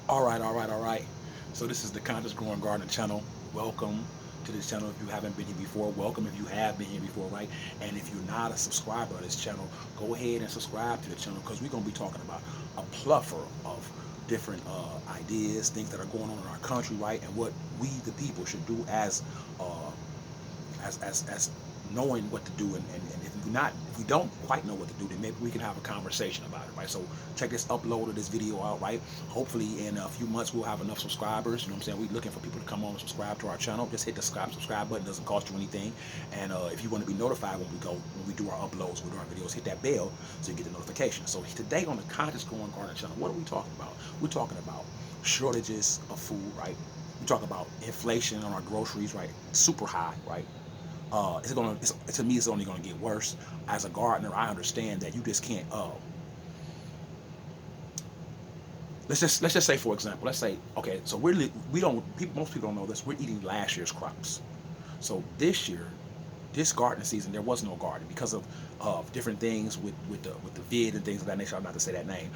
All right. So this is the Conscious Growing Gardener channel. Welcome to this channel. If you haven't been here before, welcome if you have been here before, right? And if you're not a subscriber of this channel, go ahead and subscribe to the channel because we're going to be talking about a plethora of different ideas, things that are going on in our country, right? And what we, the people, should do uh, as knowing what to do, and if we don't quite know what to do, then maybe we can have a conversation about it, right? So check this upload of this video out, right? Hopefully in a few months we'll have enough subscribers. You know what I'm saying? We're looking for people to come on and subscribe to our channel. Just hit the subscribe button. It doesn't cost you anything. And if you want to be notified when we do our uploads, we do our videos, hit that bell so you get the notification. So today on the Conscious Growing Garden channel, what are we talking about? We're talking about shortages of food, right? We talk about inflation on our groceries, right? Super high, right? To me, it's only gonna get worse. As a gardener, I understand that you just can't. Let's just say, for example, let's say, okay, so we don't people most people don't know this. We're eating last year's crops. So this year, this gardening season, there was no garden because of different things with the vid and things of that nature. I'm not to say that name.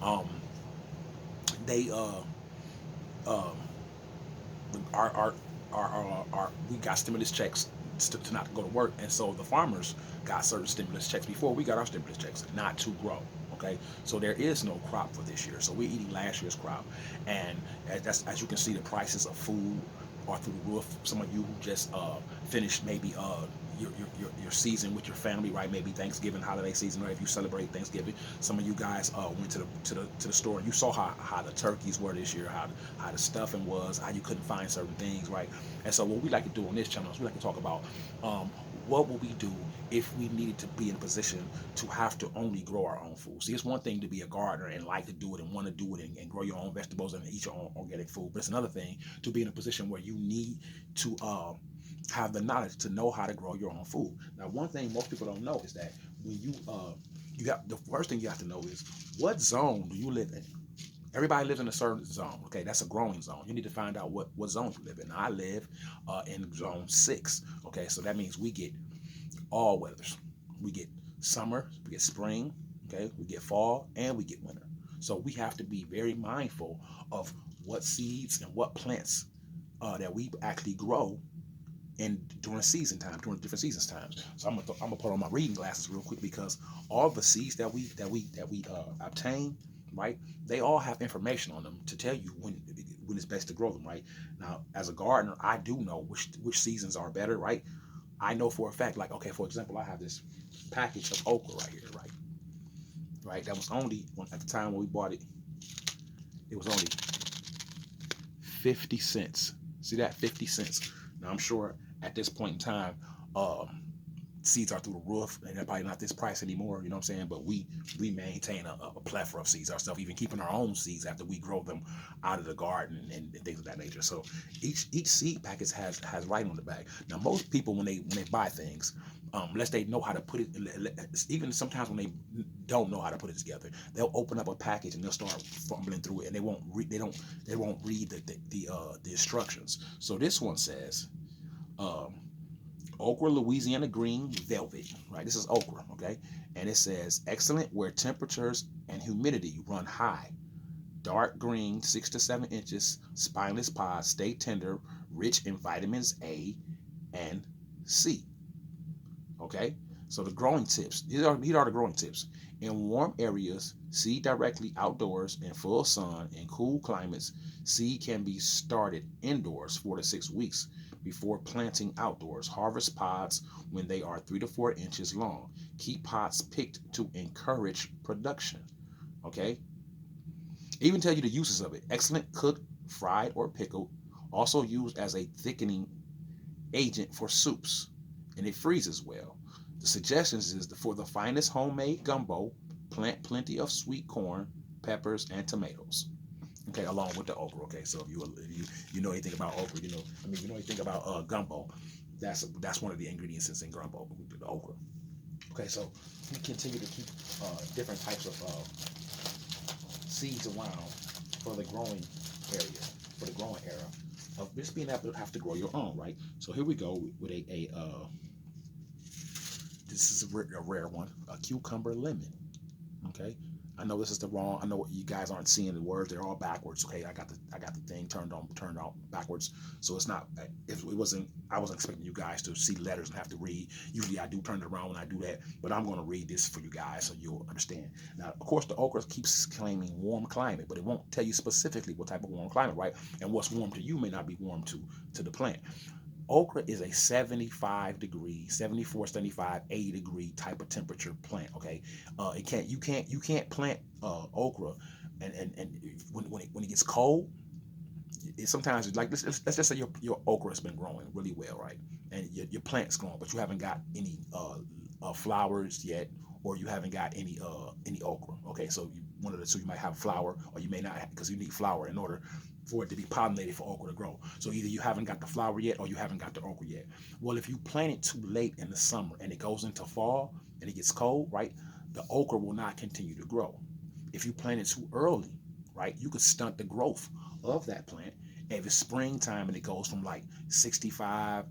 Um, they um our our our we got stimulus checks to not go to work, and so the farmers got certain stimulus checks before we got our stimulus checks, not to grow. Okay, so there is no crop for this year. So we're eating last year's crop, and that's, as you can see, the prices of food are through the roof. Some of you who just finished maybe your season with your family, right? Maybe Thanksgiving holiday season, right? If you celebrate Thanksgiving, some of you guys went to the store and you saw how the turkeys were this year, how the stuffing was, how you couldn't find certain things, right? And so what we like to do on this channel is we like to talk about um, what will we do if we needed to be in a position to have to only grow our own food. See, it's one thing to be a gardener and like to do it and want to do it and grow your own vegetables and eat your own organic food, but it's another thing to be in a position where you need to have the knowledge to know how to grow your own food. Now, one thing most people don't know is that when you got the first thing you have to know is what zone do you live in. Everybody lives in a certain zone. Okay, that's a growing zone. You need to find out what zone you live in. Now, I live in zone 6. Okay, so that means we get all weathers. We get summer, we get spring, okay, we get fall, and we get winter. So we have to be very mindful of what seeds and what plants that we actually grow in during season time, during different seasons times. So I'm gonna put on my reading glasses real quick because all the seeds that we obtain, right? They all have information on them to tell you when it's best to grow them, right? Now, as a gardener, I do know which seasons are better, right? I know for a fact, like, okay, for example, I have this package of okra right here, right. That was only at the time when we bought it. It was only 50 cents. See that, 50 cents. Now I'm sure at this point in time, um, seeds are through the roof, and they're probably not this price anymore. You know what I'm saying? But we maintain a plethora of seeds ourselves, even keeping our own seeds after we grow them out of the garden and things of that nature. So each seed package has writing on the back. Now most people when they buy things, unless they know how to put it, even sometimes when they don't know how to put it together, they'll open up a package and they'll start fumbling through it, and they won't read the instructions. So this one says. Um, Okra Louisiana green velvet, right? This is okra, okay? And it says excellent where temperatures and humidity run high. Dark green, 6 to 7 inches, spineless pods, stay tender, rich in vitamins A and C. Okay, so the growing tips. These are the growing tips. In warm areas, seed directly outdoors in full sun. In cool climates, seed can be started indoors 4 to 6 weeks before planting outdoors. Harvest pods when they are 3 to 4 inches long. Keep pods picked to encourage production. Okay, even tell you the uses of it. Excellent cooked, fried, or pickled. Also used as a thickening agent for soups, and it freezes well. The suggestions is for the finest homemade gumbo, plant plenty of sweet corn, peppers, and tomatoes. Okay, along with the okra. Okay, so if you know anything about okra, you know anything about gumbo, that's one of the ingredients that's in gumbo, the okra. Okay, so we continue to keep different types of seeds around for the growing area, for the growing era of just being able to have to grow your own, right? So here we go with a this is a rare one, a cucumber lemon. Okay, I know this is the wrong. I know you guys aren't seeing the words; they're all backwards. Okay, I got the thing turned out backwards, so it's not. If it wasn't, I wasn't expecting you guys to see letters and have to read. Usually, I do turn it around when I do that, but I'm going to read this for you guys so you'll understand. Now, of course, the okra keeps claiming warm climate, but it won't tell you specifically what type of warm climate, right? And what's warm to you may not be warm to the plant. Okra is a 75 degree, 74, 75, 80 degree type of temperature plant. Okay, you can't plant okra, and when it gets cold, sometimes it's like let's just say your okra has been growing really well, right, and your plant's growing, but you haven't got any flowers yet, or you haven't got any okra. Okay, so one of the two, you might have flower, or you may not, because you need flower in order for it to be pollinated for okra to grow. So either you haven't got the flower yet, or you haven't got the okra yet. Well, if you plant it too late in the summer and it goes into fall and it gets cold, right, the okra will not continue to grow. If you plant it too early, right, you could stunt the growth of that plant. And if it's springtime and it goes from like 65,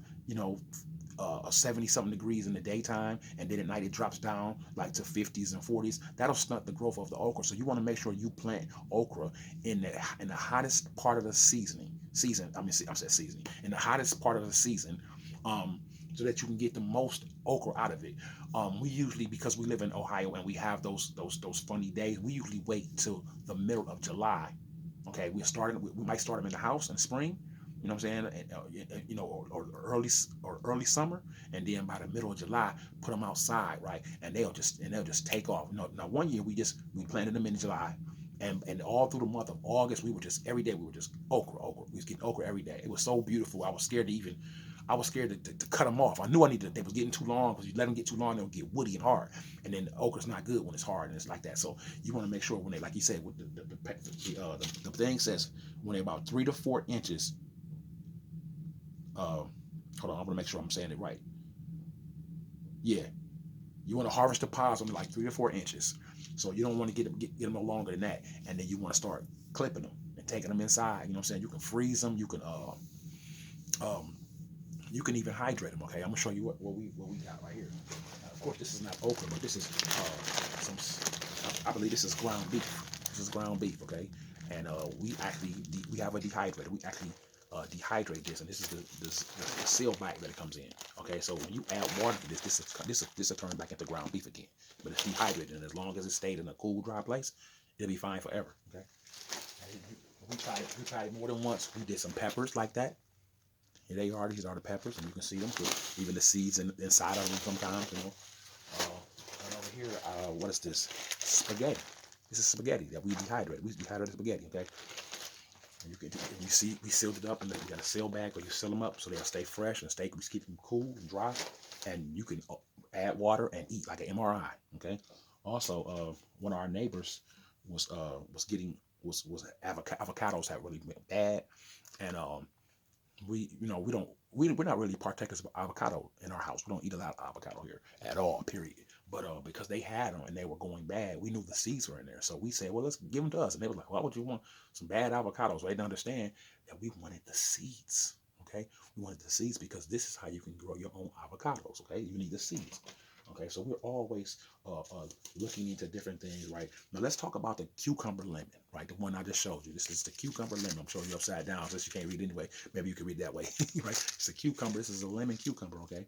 70 something degrees in the daytime, and then at night it drops down like to 50s and 40s, that'll stunt the growth of the okra. So you want to make sure you plant okra in the hottest part of the season. I said seasoning, in the hottest part of the season, so that you can get the most okra out of it. We usually, because we live in Ohio and we have those funny days, we usually wait till the middle of July. Okay, we might start them in the house in the spring, you know what I'm saying, or early summer, and then by the middle of July, put them outside, right, and they'll just take off. Now one year we planted them in July, and all through the month of August, we were just every day we were just okra. We was getting okra every day. It was so beautiful. I was scared to cut them off. I knew they was getting too long, because you let them get too long, they'll get woody and hard. And then the okra's not good when it's hard and it's like that. So you want to make sure when they, like you said, with the thing says when they're about 3 to 4 inches. Hold on, I'm gonna make sure I'm saying it right. Yeah, you want to harvest the pods on like 3 to 4 inches. So you don't want to get them no longer than that. And then you want to start clipping them and taking them inside. You know what I'm saying? You can freeze them. Um, you can even hydrate them. Okay, I'm gonna show you what we got right here. Of course, this is not okra, but this is I believe this is ground beef. This is ground beef. Okay, and we have a dehydrator. We actually dehydrate this, and this is the seal bag that it comes in. Okay, so when you add water to this will turn back into ground beef again. But it's dehydrated, and as long as it stayed in a cool, dry place, it'll be fine forever. Okay, we tried it more than once. We did some peppers like that. Here they are. These are the peppers, and you can see them. Even the seeds inside of them sometimes. And over here, what is this? Spaghetti. This is spaghetti that we dehydrate. We dehydrated spaghetti. Okay. And you see, we sealed it up, and we got a seal bag where you seal them up so they'll stay fresh and we keep them cool and dry. And you can add water and eat like an MRI. Okay. Also, one of our neighbors was avocados had really went bad, and we're not really partakers of avocado in our house. We don't eat a lot of avocado here at all, period. But because they had them and they were going bad, we knew the seeds were in there. So we said, well, let's give them to us. And they were like, why would you want some bad avocados? Well, they didn't understand that we wanted the seeds. Okay, we wanted the seeds because this is how you can grow your own avocados. Okay, you need the seeds. Okay, so we're always looking into different things, right? Now let's talk about the cucumber lemon, right? The one I just showed you. This is the cucumber lemon. I'm showing you upside down since you can't read anyway. Maybe you can read that way, right? It's a cucumber. This is a lemon cucumber, okay?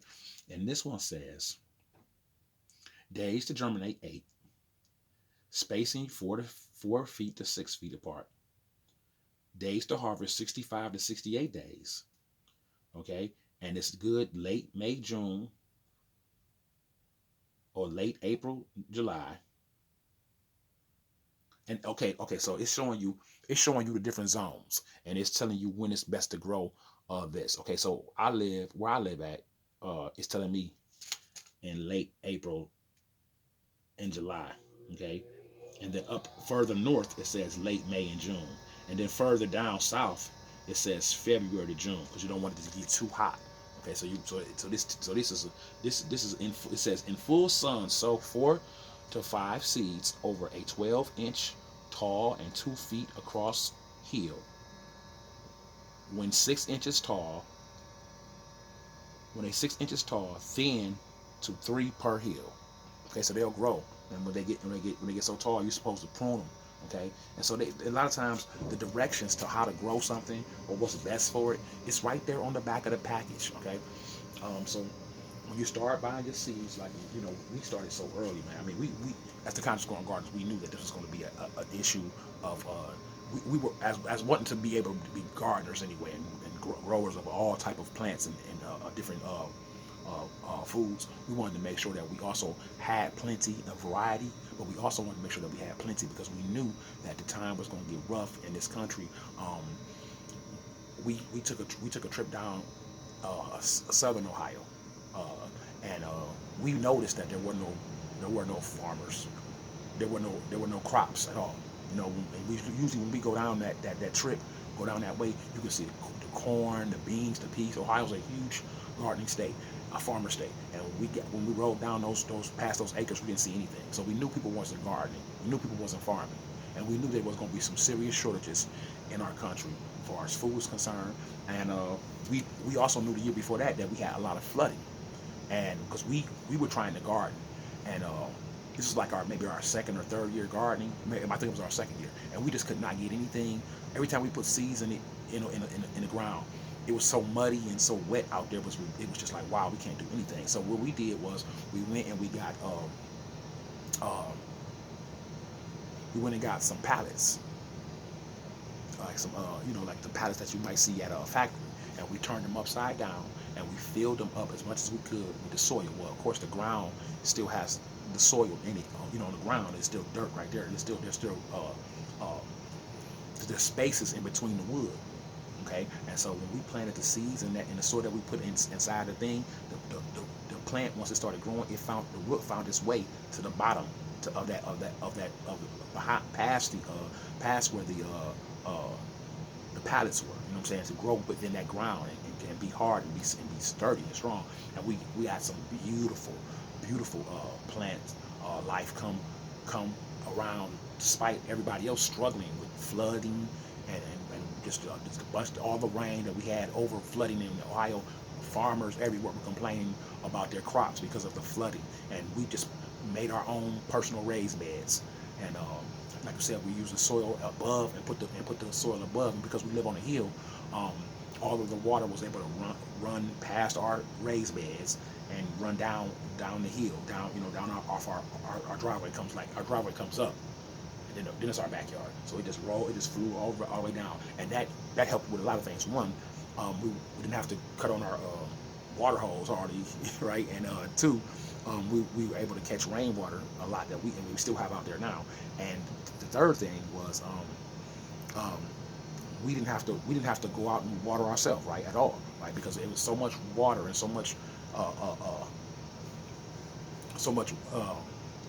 And this one says days to germinate 8, spacing 4 feet to 6 feet apart. Days to harvest 65 to 68 days, okay? And it's good late May, June, or late April, July. And okay, so it's showing you the different zones, and it's telling you when it's best to grow this. Okay, so where I live at, it's telling me in late April and July. Okay, and then up further north it says late May and June, and then further down south it says February to June, because you don't want it to get too hot. Okay, it says in full sun, sow 4 to 5 seeds over a 12-inch tall and 2 feet across hill. When 6 inches tall, thin to 3 per hill. Okay, so they'll grow. And when they get so tall, you're supposed to prune them. Okay, and so a lot of times the directions to how to grow something or what's best for it, it's right there on the back of the package. Okay, so when you start buying your seeds, like we started so early, man. I mean, we as the conscious growing gardeners, we knew that this was going to be a issue of we were as wanting to be able to be gardeners anyway, and growers of all type of plants and different foods. We wanted to make sure that we also had plenty of variety, but we also wanted to make sure that we had plenty because we knew that the time was going to get rough in this country. We took a trip down southern Ohio, uh, and we noticed that there were no farmers, there were no crops at all. And we usually when we go down that trip, go down that way, you can see the corn, the beans, the peas. Ohio's a huge gardening state, a farmer state, and when we rode down those past those acres, we didn't see anything. So we knew people wasn't gardening, we knew people wasn't farming, and we knew there was going to be some serious shortages in our country as far as food was concerned. And we also knew the year before that we had a lot of flooding, and because we were trying to garden, and this is like maybe our second or third year gardening. I think it was our second year, and we just could not get anything. Every time we put seeds in it, in the ground, it was so muddy and so wet out there. It was just like, wow, we can't do anything. So what we did was we went and we got some pallets, like some like the pallets that you might see at a factory, and we turned them upside down and we filled them up as much as we could with the soil. Well, of course, the ground still has the soil in it. On the ground, there's still dirt right there. There's still there's spaces in between the wood. Okay, and so when we planted the seeds in the soil that we put inside the thing, the plant, once it started growing, the root found its way to the bottom past where the pallets were. You know what I'm saying? To grow within that ground and be hard and be sturdy and strong. And we had some beautiful plants, life come around despite everybody else struggling with flooding and just a bunch of all the rain that we had over flooding in Ohio. Farmers everywhere were complaining about their crops because of the flooding, and we just made our own personal raised beds. And like I said, we used the soil above and put the soil above, and because we live on a hill, all of the water was able to run past our raised beds and run down the hill, down off our driveway. Our driveway comes up, and then it's our backyard. So it just flew all the way down, and that helped with a lot of things. One, we didn't have to cut on our water hose hardly, right? And two, we were able to catch rainwater a lot that we still have out there now. And the third thing was we didn't have to go out and water ourselves, right, at all, right? Because it was so much water and so much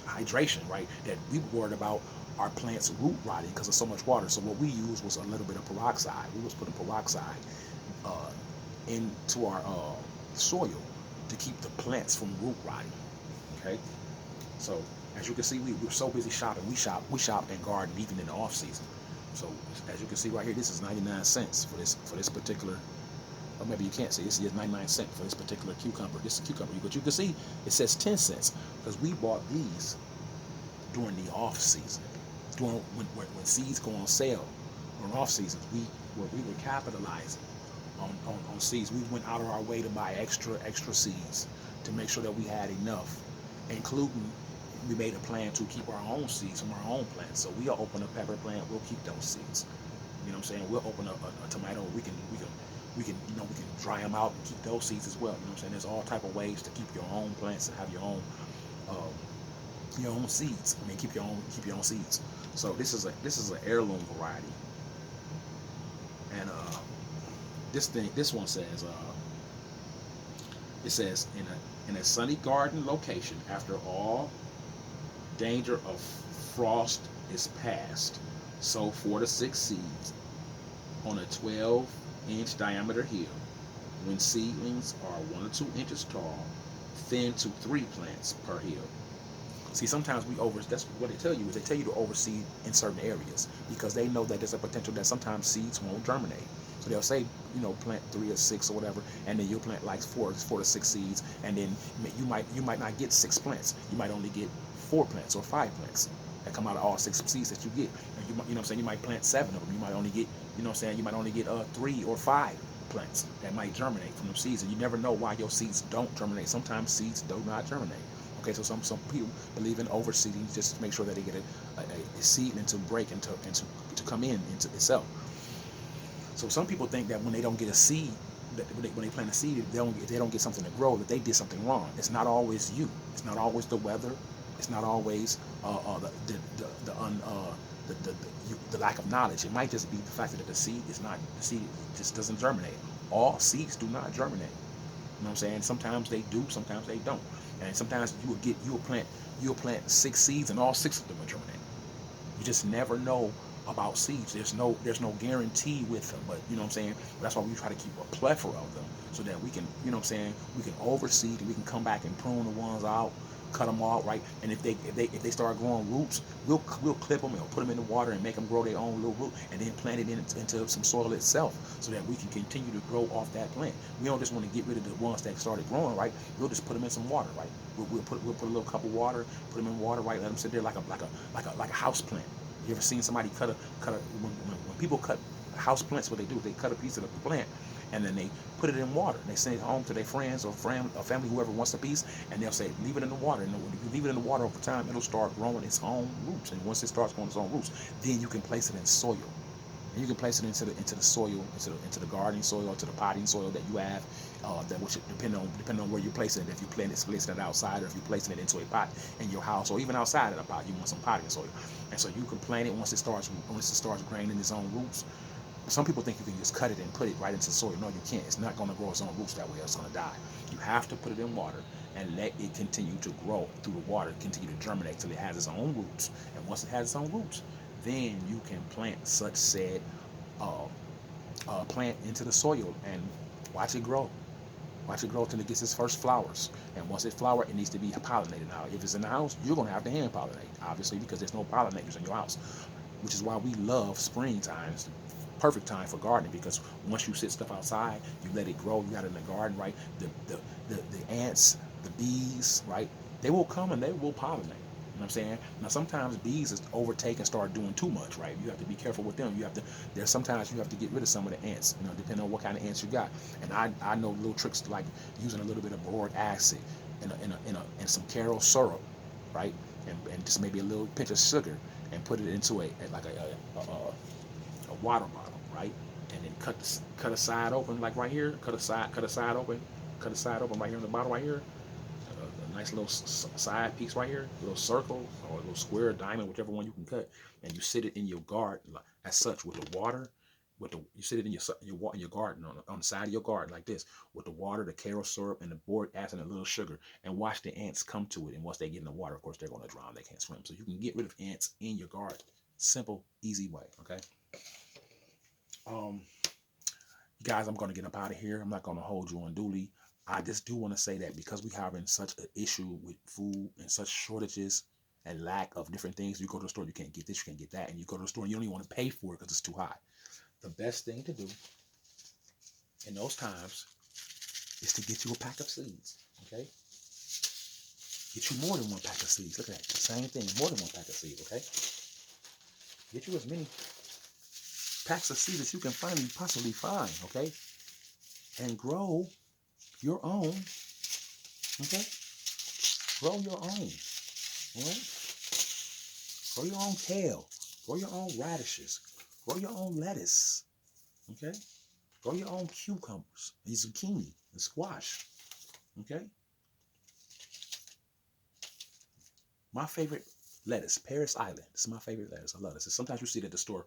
hydration, right, that we were worried about our plants root rotting because of so much water. So what we used was a little bit of peroxide. We was putting peroxide into our soil to keep the plants from root rotting. Okay, so as you can see, we're so busy shopping. We shop and garden even in the off season. So as you can see right here, this is 99 cents for this particular. Or maybe you can't see. This is 99 cents for this particular cucumber. This is cucumber, but you can see it says 10 cents because we bought these during the off season. During when seeds go on sale during off seasons, we were capitalizing on seeds. We went out of our way to buy extra seeds to make sure that we had enough, including we made a plan to keep our own seeds from our own plants. So we'll open a pepper plant, we'll keep those seeds. You know what I'm saying? We'll open up a tomato, we can dry them out and keep those seeds as well. You know what I'm saying? There's all type of ways to keep your own plants and have your own seeds. I mean, keep your own seeds. So this is an heirloom variety, and this one says it says in a sunny garden location after all danger of frost is past, sow 4 to 6 seeds on a 12-inch diameter hill. When seedlings are 1 or 2 inches tall, thin to 3 plants per hill. See, sometimes that's what they tell you is they tell you to overseed in certain areas because they know that there's a potential that sometimes seeds won't germinate. So they'll say, plant 3 or 6 or whatever, and then you'll plant like 4 to 6 seeds, and then you might not get 6 plants. You might only get 4 4 plants or 5 plants that come out of all 6 seeds that you get. And you know what I'm saying, you might plant 7 of them. You might only get, you know what I'm saying, you might only get 3 or 5 plants that might germinate from them seeds, and you never know why your seeds don't germinate. Sometimes seeds do not germinate. Okay, so some people believe in overseeding just to make sure that they get a seedling to break and to come in into itself. So some people think that when they don't get a seed, that when they plant a seed, if they don't get something to grow, that they did something wrong. It's not always you. It's not always the weather. It's not always the lack of knowledge. It might just be the fact that the seed just doesn't germinate. All seeds do not germinate. You know what I'm saying? Sometimes they do, sometimes they don't. And sometimes you'll plant 6 seeds and all 6 of them will germinate. You just never know about seeds. There's no guarantee with them, but you know what I'm saying? That's why we try to keep a plethora of them so that we can, you know what I'm saying, we can overseed and we can come back and prune the ones out, cut them out, right? And if they start growing roots, we'll clip them and put them in the water and make them grow their own little root, and then plant it into some soil itself so that we can continue to grow off that plant. We don't just want to get rid of the ones that started growing, right? We'll just put them in some water, right? We'll put a little cup of water, put them in water, right? Let them sit there like a house plant. You ever seen somebody when people cut house plants, what they do is they cut a piece of the plant and then they put it in water. They send it home to their friends or family, whoever wants a piece, and they'll say, leave it in the water. And when you leave it in the water over time, it'll start growing its own roots. And once it starts growing its own roots, then you can place it in soil. And you can place it into the soil, into the gardening soil, or to the potting soil that you have. That which depending on where you place it. If you place it outside, or if you're placing it into a pot in your house, or even outside of the pot, you want some potting soil. And so you can plant it once it starts graining its own roots. Some people think you can just cut it and put it right into the soil. No, you can't. It's not going to grow its own roots that way. It's going to die. You have to put it in water and let it continue to grow through the water, continue to germinate till it has its own roots. And once it has its own roots, then you can plant such said plant into the soil and watch it grow. Watch it grow till it gets its first flowers. And once it flowers, it needs to be pollinated. Now, if it's in the house, you're going to have to hand pollinate, obviously, because there's no pollinators in your house. Which is why we love springtime. It's the perfect time for gardening, because once you sit stuff outside, you let it grow. You got it in the garden, right? The ants, the bees, right? They will come and they will pollinate. You know what I'm saying? Now sometimes bees is overtake and start doing too much, right? You have to be careful with them. Sometimes you have to get rid of some of the ants, you know, depending on what kind of ants you got. And I know little tricks like using a little bit of boric acid and some Karo syrup, right? And just maybe a little pinch of sugar and put it into a water bottle, right? And then cut a side open, like right here. Cut a side open right here in the bottle right here. A nice little side piece right here, a little circle or a little square, diamond, whichever one you can cut, and you sit it in your garden as such with the water. You sit it in your garden on the side of your garden like this with the water, the Karo syrup, and the boric acid and a little sugar, and watch the ants come to it. And once they get in the water, of course, they're going to drown. They can't swim. So you can get rid of ants in your garden. Simple, easy way. Okay. You guys, I'm going to get up out of here. I'm not going to hold you unduly. I just do want to say that because we're having such an issue with food and such shortages and lack of different things. You go to the store, you can't get this, you can't get that, and you go to the store and you don't even want to pay for it because it's too high. The best thing to do in those times is to get you a pack of seeds, okay? Get you more than one pack of seeds. Look at that. Same thing, more than one pack of seeds, okay? Get you as many packs of seeds as you can possibly find, okay? And grow your own, okay? Grow your own, all right? Grow your own kale. Grow your own radishes. Grow your own lettuce, okay? Grow your own cucumbers and zucchini and squash, okay? My favorite lettuce, Paris Island. This is my favorite lettuce. I love this. Sometimes you see it at the store.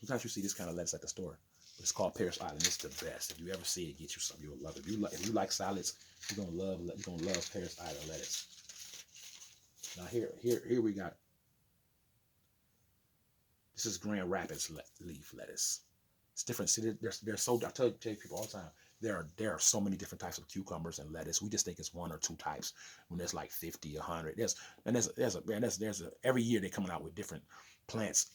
Sometimes you see this kind of lettuce at the store. It's called Paris Island. It's the best. If you ever see it, get you some. You'll love it. If you like salads, you're gonna love Paris Island lettuce. Now here we got. This is Grand Rapids leaf lettuce. It's different. See, there's so I tell people all the time. There are so many different types of cucumbers and lettuce. We just think it's one or two types when there's like 50, 100. Every year they're coming out with different plants.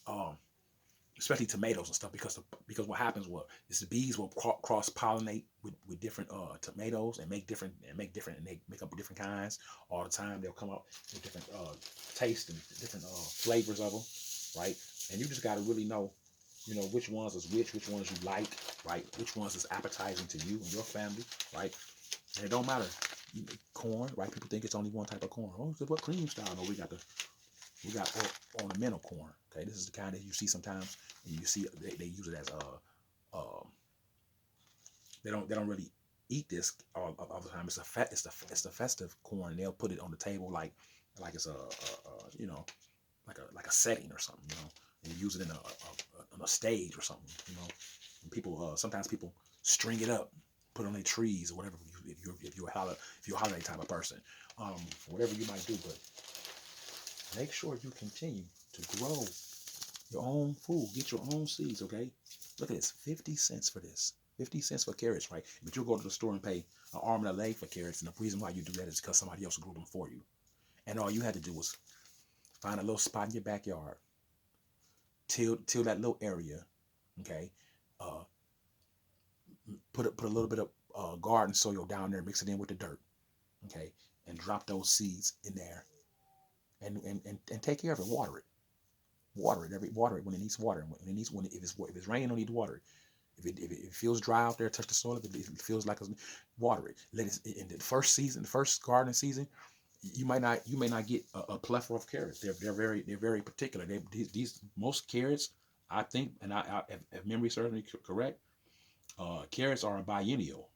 especially tomatoes and stuff, because what happens, what is the bees will cross pollinate with different tomatoes and and they make up different kinds all the time. They'll come up with different taste and different flavors of them, right? And you just got to really know, which ones is which ones you like, right? Which ones is appetizing to you and your family, right? And it don't matter. Corn, right? People think it's only one type of corn. Oh, what cream style? No, we got ornamental corn. Okay, this is the kind that you see sometimes, and you see they use it as they don't really eat this all the time. It's the festive corn. They'll put it on the table like it's like a setting or something, and you use it on a stage or something, And people sometimes people string it up, put it on their trees or whatever. If you're a holiday type of person, whatever you might do, but make sure you continue to grow your own food. Get your own seeds, okay? Look at this, 50 cents for this. 50 cents for carrots, right? But you'll go to the store and pay an arm and a leg for carrots, and the reason why you do that is because somebody else grew them for you. And all you had to do was find a little spot in your backyard, till that little area, okay? Uh, put a little bit of garden soil down there, mix it in with the dirt, okay? And drop those seeds in there, and take care of it. Water it when it needs water. If it's raining, don't need to water it. If it feels dry out there, touch the soil. If it feels like water it. Let it in the first garden season. You may not get a plethora of carrots. They're very particular. These most carrots, I think, and if memory serves me correct, carrots are a biennial.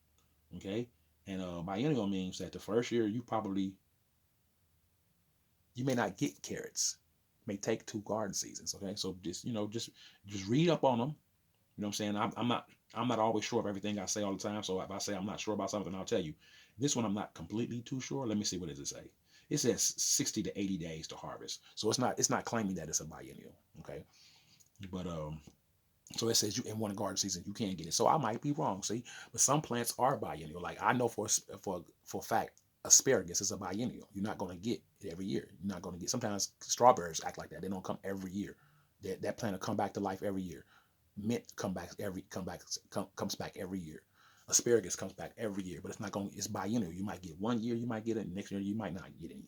Okay, and biennial means that the first year you may not get carrots. It may take two garden seasons. Okay, so just read up on them. You know what I'm saying? I'm not always sure of everything I say all the time. So if I say I'm not sure about something, I'll tell you. This one I'm not completely too sure. Let me see, what does it say? It says 60 to 80 days to harvest. So it's not claiming that it's a biennial. Okay. But so it says you in one garden season you can't get it. So I might be wrong. See, but some plants are biennial. Like I know for a fact asparagus is a biennial. You're not going to get it every year. You're not going to get. Sometimes strawberries act like that. They don't come every year. That plant will come back to life every year. Mint comes back every year. Asparagus comes back every year, but it's biennial. You might get 1 year, you might get it. Next year you might not get any.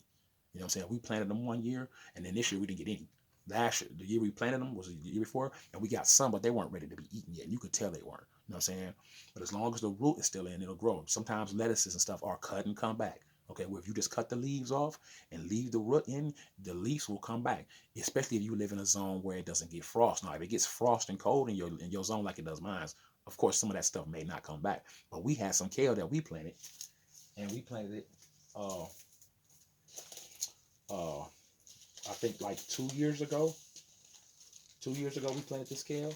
You know what I'm saying? We planted them 1 year, and then this year we didn't get any. Last year, the year we planted them was the year before, and we got some, but they weren't ready to be eaten yet. And you could tell they weren't. You know what I'm saying? But as long as the root is still in, it'll grow. Sometimes lettuces and stuff are cut and come back. Okay, well, if you just cut the leaves off and leave the root in, the leaves will come back. Especially if you live in a zone where it doesn't get frost. Now, if it gets frost and cold in your zone like it does mine, of course, some of that stuff may not come back. But we had some kale that we planted, and we planted it. Uh, uh, I think like 2 years ago. 2 years ago, we planted this kale,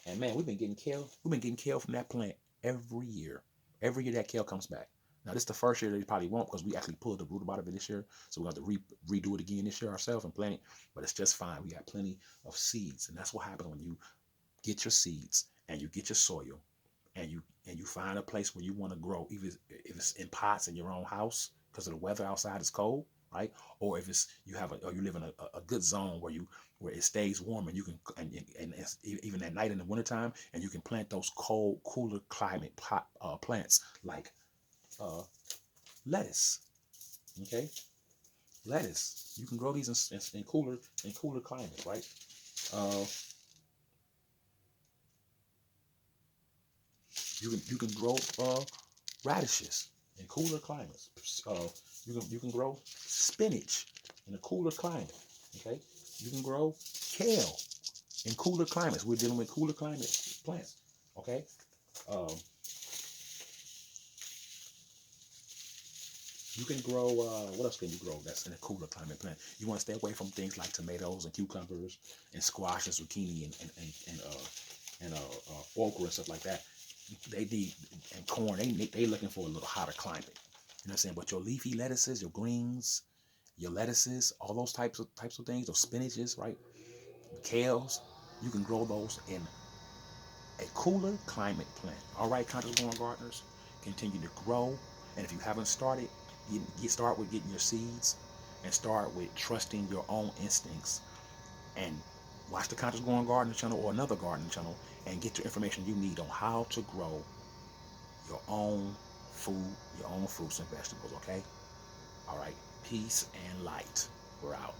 and man, we've been getting kale. We've been getting kale from that plant every year. Every year that kale comes back. Now this is the first year that we probably won't, because we actually pulled the root out of it this year. So we're going to redo it again this year ourselves and plant it. But it's just fine. We got plenty of seeds, and that's what happens when you get your seeds and you get your soil, and you find a place where you want to grow, even if it's in pots in your own house because of the weather outside is cold, right? Or if it's or you live in a good zone where it stays warm, and you can and it's, even at night in the wintertime, and you can plant those cold, cooler climate plants like uh, lettuce. Okay, lettuce. You can grow these in cooler climates, right? Uh, you can grow radishes in cooler climates. You can grow spinach in a cooler climate. Okay, you can grow kale in cooler climates. We're dealing with cooler climate plants. Okay, um, you can grow. What else can you grow that's in a cooler climate plant? You want to stay away from things like tomatoes and cucumbers and squash and zucchini and okra and stuff like that. They need, and corn. They looking for a little hotter climate. You know what I'm saying? But your leafy lettuces, your greens, your lettuces, all those types of things, those spinaches, right? Kales, you can grow those in a cooler climate plant. All right, conscious growing gardeners, continue to grow. And if you haven't started, start with getting your seeds, and start with trusting your own instincts, and Watch the Conscious Growing Gardening channel or another gardening channel and get your information you need on how to grow your own food, your own fruits and vegetables, okay? All right. Peace and light. We're out.